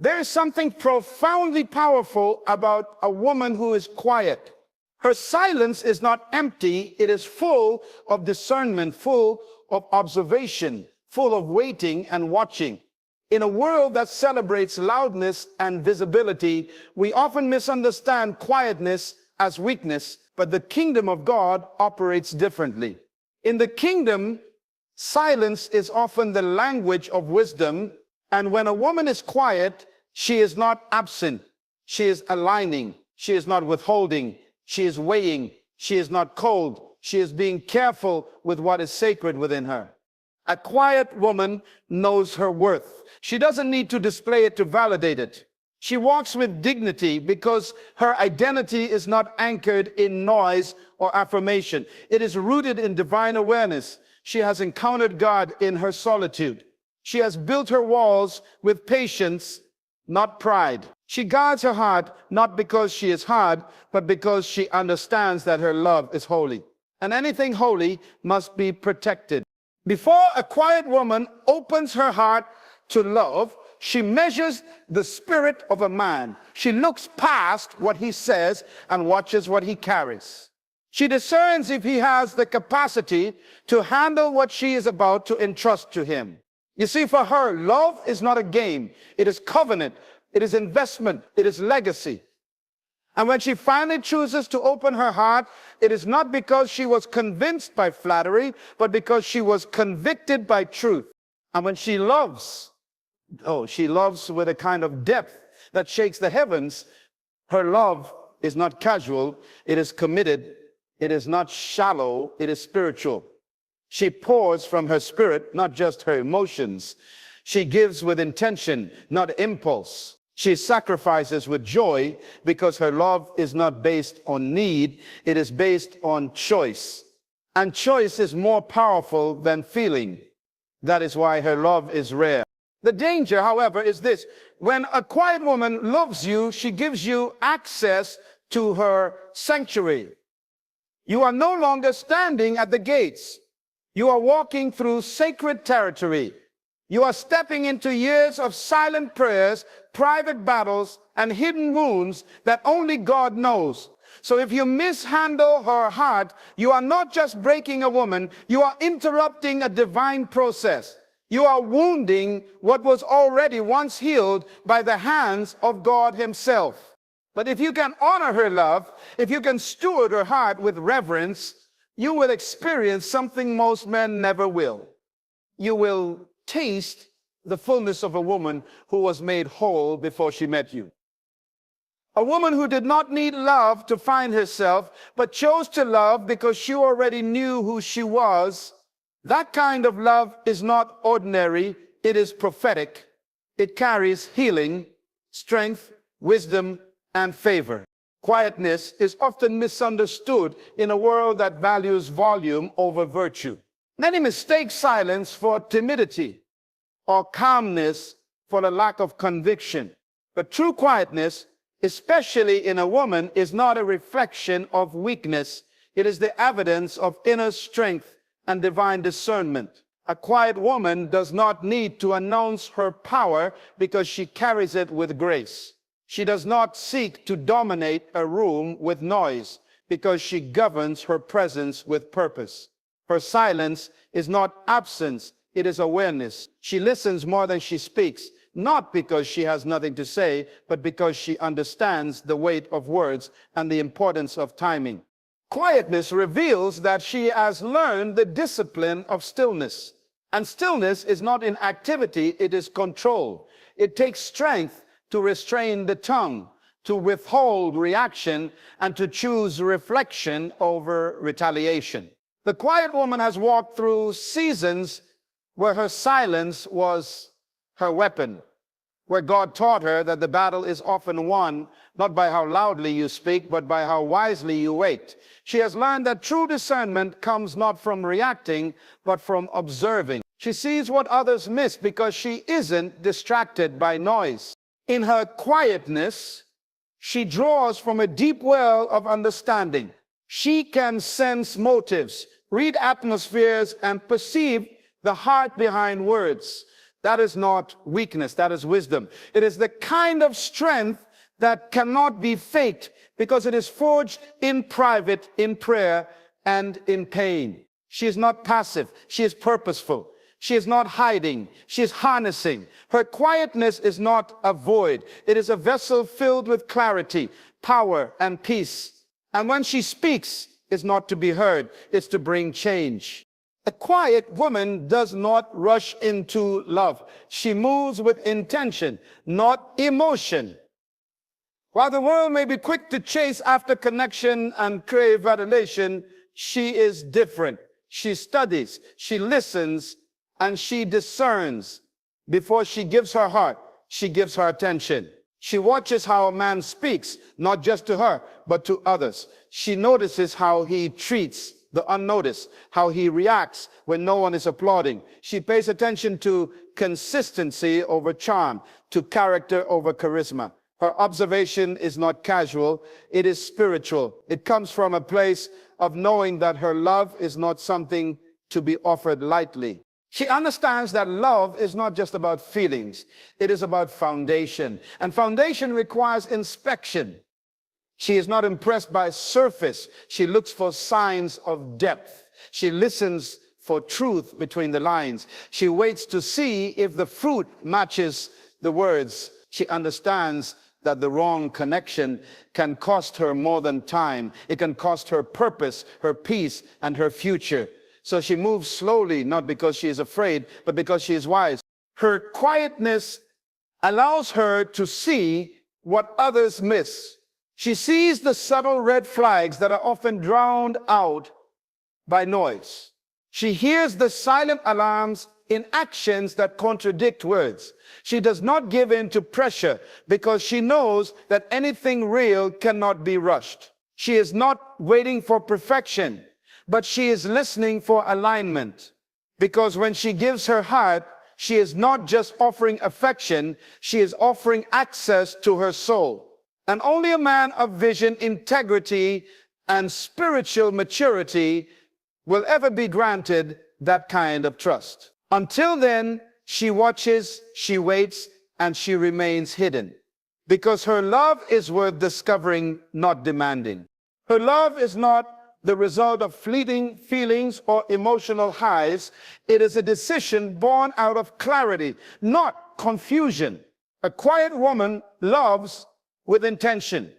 There is something profoundly powerful about a woman who is quiet. Her silence is not empty. It is full of discernment, full of observation, full of waiting and watching. In a world that celebrates loudness and visibility, we often misunderstand quietness as weakness, but the kingdom of God operates differently. In the kingdom, silence is often the language of wisdom, and when a woman is quiet, she is not absent. She is aligning. She is not withholding. She is weighing. She is not cold. She is being careful with what is sacred within her. A quiet woman knows her worth. She doesn't need to display it to validate it. She walks with dignity because her identity is not anchored in noise or affirmation. It is rooted in divine awareness. She has encountered God in her solitude. She has built her walls with patience, not pride. She guards her heart not because she is hard, but because she understands that her love is holy. And anything holy must be protected. Before a quiet woman opens her heart to love, she measures the spirit of a man. She looks past what he says and watches what he carries. She discerns if he has the capacity to handle what she is about to entrust to him. You see, for her, love is not a game. It is covenant. It is investment. It is legacy. And when she finally chooses to open her heart, it is not because she was convinced by flattery, but because she was convicted by truth. And when she loves, she loves with a kind of depth that shakes the heavens. Her love is not casual. It is committed. It is not shallow. It is spiritual. She pours from her spirit, not just her emotions. She gives with intention, not impulse. She sacrifices with joy because her love is not based on need. It is based on choice. And choice is more powerful than feeling. That is why her love is rare. The danger, however, is this. When a quiet woman loves you, she gives you access to her sanctuary. You are no longer standing at the gates. You are walking through sacred territory. You are stepping into years of silent prayers, private battles, and hidden wounds that only God knows. So if you mishandle her heart, you are not just breaking a woman, you are interrupting a divine process. You are wounding what was already once healed by the hands of God himself. But if you can honor her love, if you can steward her heart with reverence, you will experience something most men never will. You will taste the fullness of a woman who was made whole before she met you. A woman who did not need love to find herself, but chose to love because she already knew who she was. That kind of love is not ordinary. It is prophetic. It carries healing, strength, wisdom, and favor. Quietness is often misunderstood in a world that values volume over virtue. Many mistake silence for timidity or calmness for the lack of conviction. But true quietness, especially in a woman, is not a reflection of weakness. It is the evidence of inner strength and divine discernment. A quiet woman does not need to announce her power because she carries it with grace. She does not seek to dominate a room with noise because she governs her presence with purpose. Her silence is not absence, it is awareness. She listens more than she speaks, not because she has nothing to say, but because she understands the weight of words and the importance of timing. Quietness reveals that she has learned the discipline of stillness. And stillness is not inactivity, it is control. It takes strength to restrain the tongue, to withhold reaction, and to choose reflection over retaliation. The quiet woman has walked through seasons where her silence was her weapon, where God taught her that the battle is often won not by how loudly you speak, but by how wisely you wait. She has learned that true discernment comes not from reacting, but from observing. She sees what others miss because she isn't distracted by noise. In her quietness, she draws from a deep well of understanding. She can sense motives, read atmospheres, and perceive the heart behind words. That is not weakness, that is wisdom. It is the kind of strength that cannot be faked because it is forged in private, in prayer, and in pain. She is not passive, she is purposeful. She is not hiding, she is harnessing. Her quietness is not a void. It is a vessel filled with clarity, power, and peace. And when she speaks, it's not to be heard, it's to bring change. A quiet woman does not rush into love. She moves with intention, not emotion. While the world may be quick to chase after connection and crave validation, she is different. She studies, she listens, and she discerns. Before she gives her heart, she gives her attention. She watches how a man speaks, not just to her, but to others. She notices how he treats the unnoticed, how he reacts when no one is applauding. She pays attention to consistency over charm, to character over charisma. Her observation is not casual, it is spiritual. It comes from a place of knowing that her love is not something to be offered lightly. She understands that love is not just about feelings, it is about foundation. And foundation requires inspection. She is not impressed by surface. She looks for signs of depth. She listens for truth between the lines. She waits to see if the fruit matches the words. She understands that the wrong connection can cost her more than time. It can cost her purpose, her peace, and her future. So she moves slowly, not because she is afraid, but because she is wise. Her quietness allows her to see what others miss. She sees the subtle red flags that are often drowned out by noise. She hears the silent alarms in actions that contradict words. She does not give in to pressure because she knows that anything real cannot be rushed. She is not waiting for perfection, but she is listening for alignment. Because when she gives her heart, she is not just offering affection, she is offering access to her soul. And only a man of vision, integrity, and spiritual maturity will ever be granted that kind of trust. Until then, she watches, she waits, and she remains hidden. Because her love is worth discovering, not demanding. Her love is not the result of fleeting feelings or emotional highs. It is a decision born out of clarity, not confusion. A quiet woman loves with intention.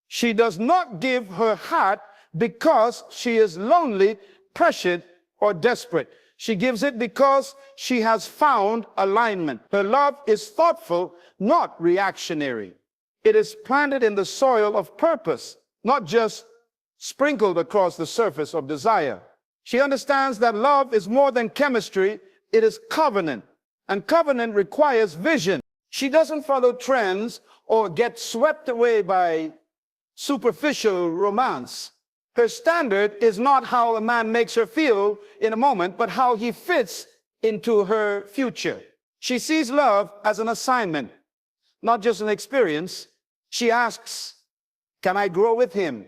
She does not give her heart because she is lonely, pressured, or desperate. She gives it because she has found alignment. Her love is thoughtful, not reactionary. It is planted in the soil of purpose, not just sprinkled across the surface of desire. She understands that love is more than chemistry, it is covenant. And covenant requires vision. She doesn't follow trends or get swept away by superficial romance. Her standard is not how a man makes her feel in a moment, but how he fits into her future. She sees love as an assignment, not just an experience. She asks, can I grow with him?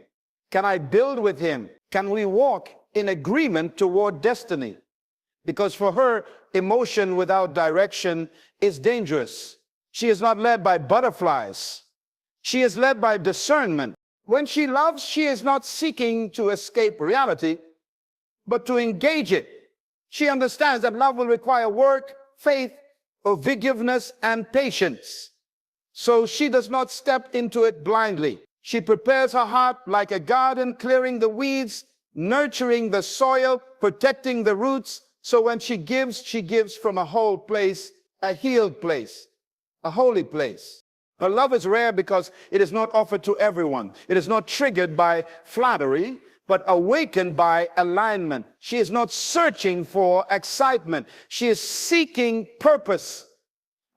Can I build with him? Can we walk in agreement toward destiny? Because for her, emotion without direction is dangerous. She is not led by butterflies. She is led by discernment. When she loves, she is not seeking to escape reality, but to engage it. She understands that love will require work, faith, forgiveness, and patience. So she does not step into it blindly. She prepares her heart like a garden, clearing the weeds, nurturing the soil, protecting the roots. So when she gives from a whole place, a healed place, a holy place. Her love is rare because it is not offered to everyone. It is not triggered by flattery, but awakened by alignment. She is not searching for excitement. She is seeking purpose.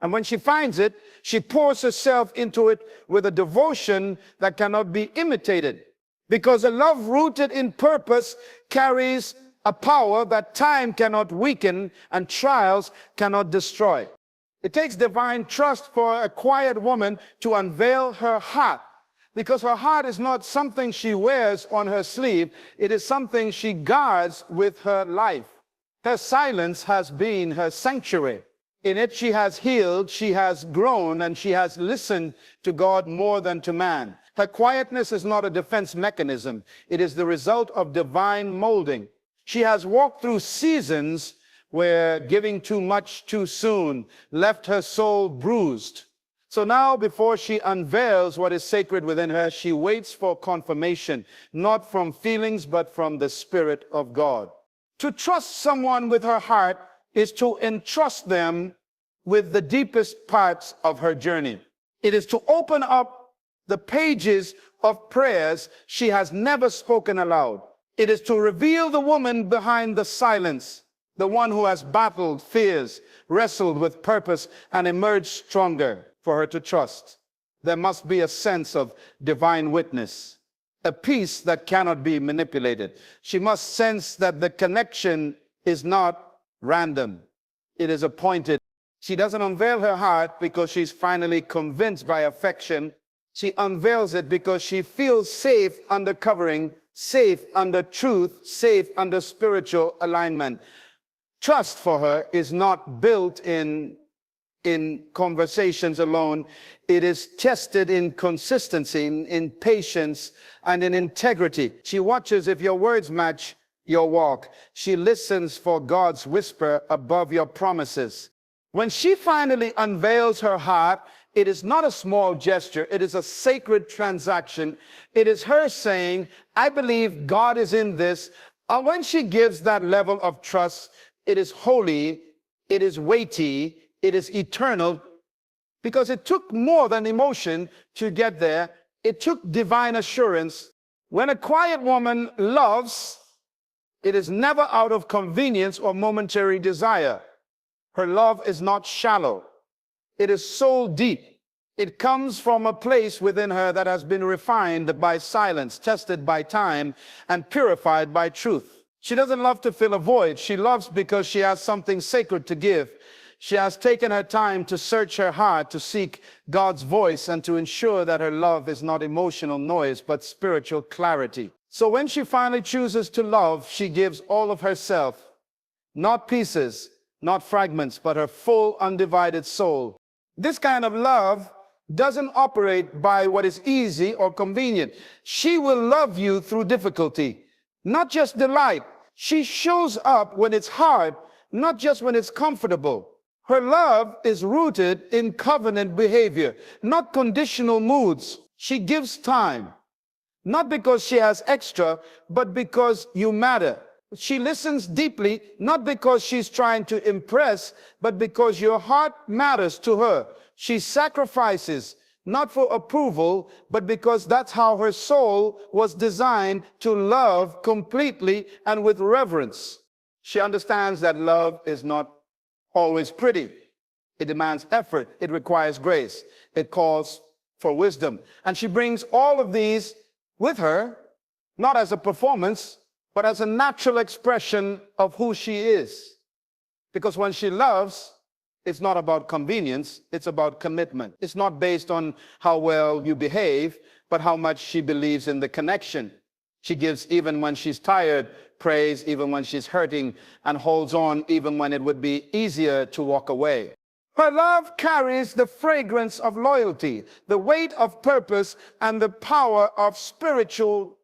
And when she finds it, she pours herself into it with a devotion that cannot be imitated. Because a love rooted in purpose carries a power that time cannot weaken and trials cannot destroy. It takes divine trust for a quiet woman to unveil her heart, because her heart is not something she wears on her sleeve. It is something she guards with her life. Her silence has been her sanctuary. In it she has healed, she has grown, and she has listened to God more than to man. Her quietness is not a defense mechanism. It is the result of divine molding. She has walked through seasons where giving too much too soon left her soul bruised. So now, before she unveils what is sacred within her, she waits for confirmation, not from feelings, but from the Spirit of God. To trust someone with her heart is to entrust them with the deepest parts of her journey. It is to open up the pages of prayers she has never spoken aloud. It is to reveal the woman behind the silence, the one who has battled fears, wrestled with purpose, and emerged stronger. For her to trust, there must be a sense of divine witness, a peace that cannot be manipulated. She must sense that the connection is not random. It is appointed. She doesn't unveil her heart because she's finally convinced by affection. She unveils it because she feels safe under covering, safe under truth, safe under spiritual alignment. Trust for her is not built in conversations alone. It is tested in consistency, in patience, and in integrity. She watches if your words match your walk. She listens for God's whisper above your promises. When she finally unveils her heart, it is not a small gesture. It is a sacred transaction. It is her saying, I believe God is in this. And when she gives that level of trust, it is holy, it is weighty, it is eternal, because it took more than emotion to get there. It took divine assurance. When a quiet woman loves, it is never out of convenience or momentary desire. Her love is not shallow. It is soul deep. It comes from a place within her that has been refined by silence, tested by time, and purified by truth. She doesn't love to fill a void. She loves because she has something sacred to give. She has taken her time to search her heart, to seek God's voice, and to ensure that her love is not emotional noise, but spiritual clarity. So when she finally chooses to love, she gives all of herself, not pieces, not fragments, but her full, undivided soul. This kind of love doesn't operate by what is easy or convenient. She will love you through difficulty, not just delight. She shows up when it's hard, not just when it's comfortable. Her love is rooted in covenant behavior, not conditional moods. She gives time, not because she has extra, but because you matter. She listens deeply, not because she's trying to impress, but because your heart matters to her. She sacrifices, not for approval, but because that's how her soul was designed to love completely and with reverence. She understands that love is not always pretty. It demands effort. It requires grace. It calls for wisdom. And she brings all of these with her, not as a performance, but as a natural expression of who she is. Because when she loves, it's not about convenience, it's about commitment. It's not based on how well you behave, but how much she believes in the connection. She gives even when she's tired, prays even when she's hurting, and holds on even when it would be easier to walk away. Her love carries the fragrance of loyalty, the weight of purpose, and the power of spiritual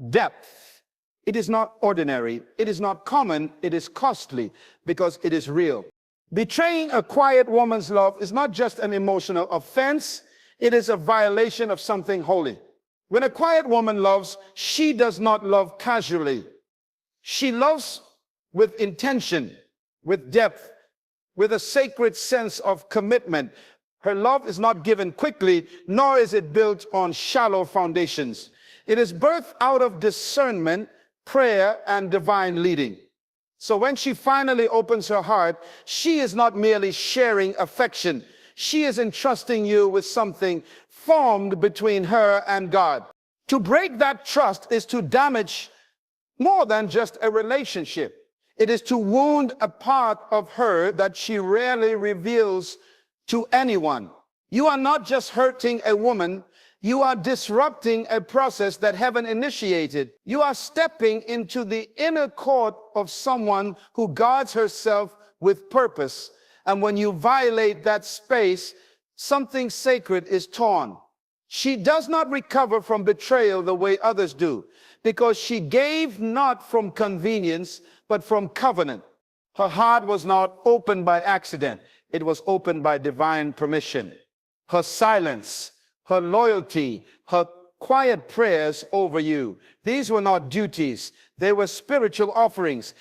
depth. It is not ordinary, it is not common, it is costly, because it is real. Betraying a quiet woman's love is not just an emotional offense, it is a violation of something holy. When a quiet woman loves, she does not love casually. She loves with intention, with depth, with a sacred sense of commitment. Her love is not given quickly, nor is it built on shallow foundations. It is birthed out of discernment, prayer, and divine leading. So when she finally opens her heart, she is not merely sharing affection. She is entrusting you with something formed between her and God. To break that trust is to damage more than just a relationship. It is to wound a part of her that she rarely reveals to anyone. You are not just hurting a woman, you are disrupting a process that heaven initiated. You are stepping into the inner court of someone who guards herself with purpose And when you violate that space, something sacred is torn. She does not recover from betrayal the way others do, because she gave not from convenience, but from covenant. Her heart was not opened by accident. It was opened by divine permission. Her silence, her loyalty, her quiet prayers over you, these were not duties. They were spiritual offerings.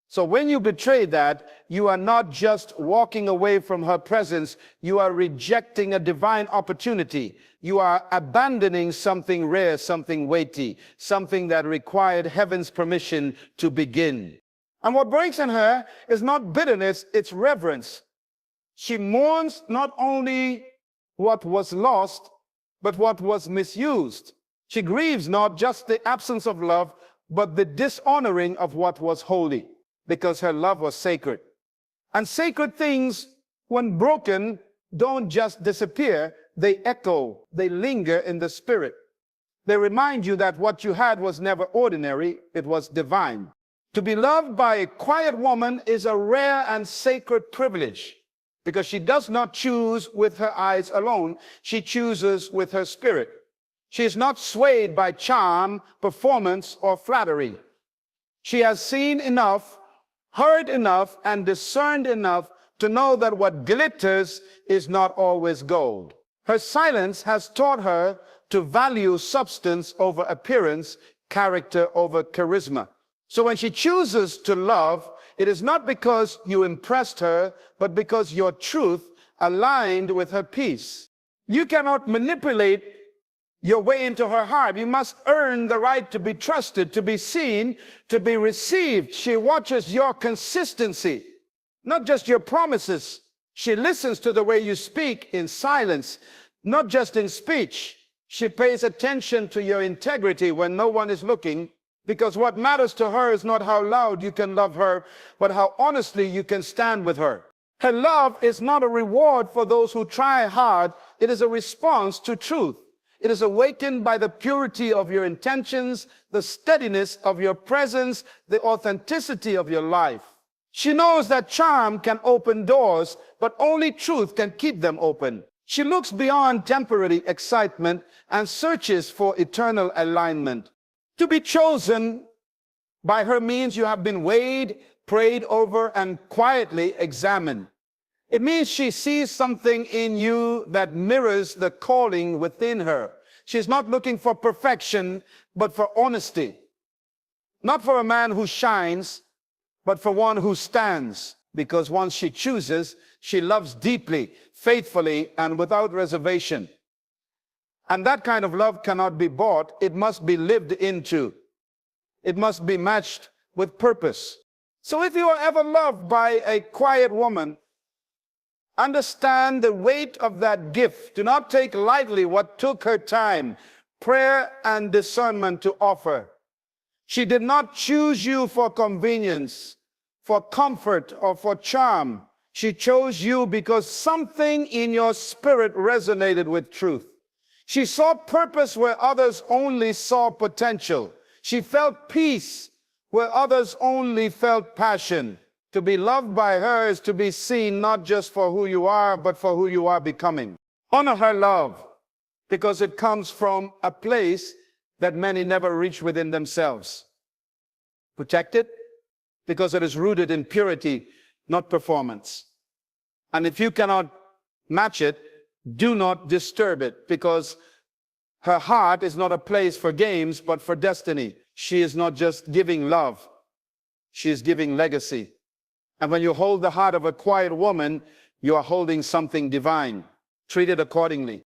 So when you betray that, you are not just walking away from her presence, you are rejecting a divine opportunity. You are abandoning something rare, something weighty, something that required heaven's permission to begin. And what breaks in her is not bitterness, it's reverence. She mourns not only what was lost, but what was misused. She grieves not just the absence of love, but the dishonoring of what was holy, because her love was sacred. And sacred things, when broken, don't just disappear, they echo, they linger in the spirit. They remind you that what you had was never ordinary, it was divine. To be loved by a quiet woman is a rare and sacred privilege, because she does not choose with her eyes alone, she chooses with her spirit. She is not swayed by charm, performance, or flattery. She has seen enough, heard enough, and discerned enough to know that what glitters is not always gold. Her silence has taught her to value substance over appearance, character over charisma. So when she chooses to love, it is not because you impressed her, but because your truth aligned with her peace. You cannot manipulate your way into her heart. You must earn the right to be trusted, to be seen, to be received. She watches your consistency, not just your promises. She listens to the way you speak in silence, not just in speech. She pays attention to your integrity when no one is looking, because what matters to her is not how loud you can love her, but how honestly you can stand with her. Her love is not a reward for those who try hard. It is a response to truth. It is awakened by the purity of your intentions, the steadiness of your presence, the authenticity of your life. She knows that charm can open doors, but only truth can keep them open. She looks beyond temporary excitement and searches for eternal alignment. To be chosen by her means you have been weighed, prayed over, and quietly examined. It means she sees something in you that mirrors the calling within her. She's not looking for perfection, but for honesty. Not for a man who shines, but for one who stands. Because once she chooses, she loves deeply, faithfully, and without reservation. And that kind of love cannot be bought. It must be lived into. It must be matched with purpose. So if you are ever loved by a quiet woman, understand the weight of that gift. Do not take lightly what took her time, prayer, and discernment to offer. She did not choose you for convenience, for comfort, or for charm. She chose you because something in your spirit resonated with truth. She saw purpose where others only saw potential. She felt peace where others only felt passion. To be loved by her is to be seen not just for who you are, but for who you are becoming. Honor her love, because it comes from a place that many never reach within themselves. Protect it, because it is rooted in purity, not performance. And if you cannot match it, do not disturb it, because her heart is not a place for games, but for destiny. She is not just giving love, she is giving legacy. And when you hold the heart of a quiet woman, you are holding something divine. Treat it accordingly.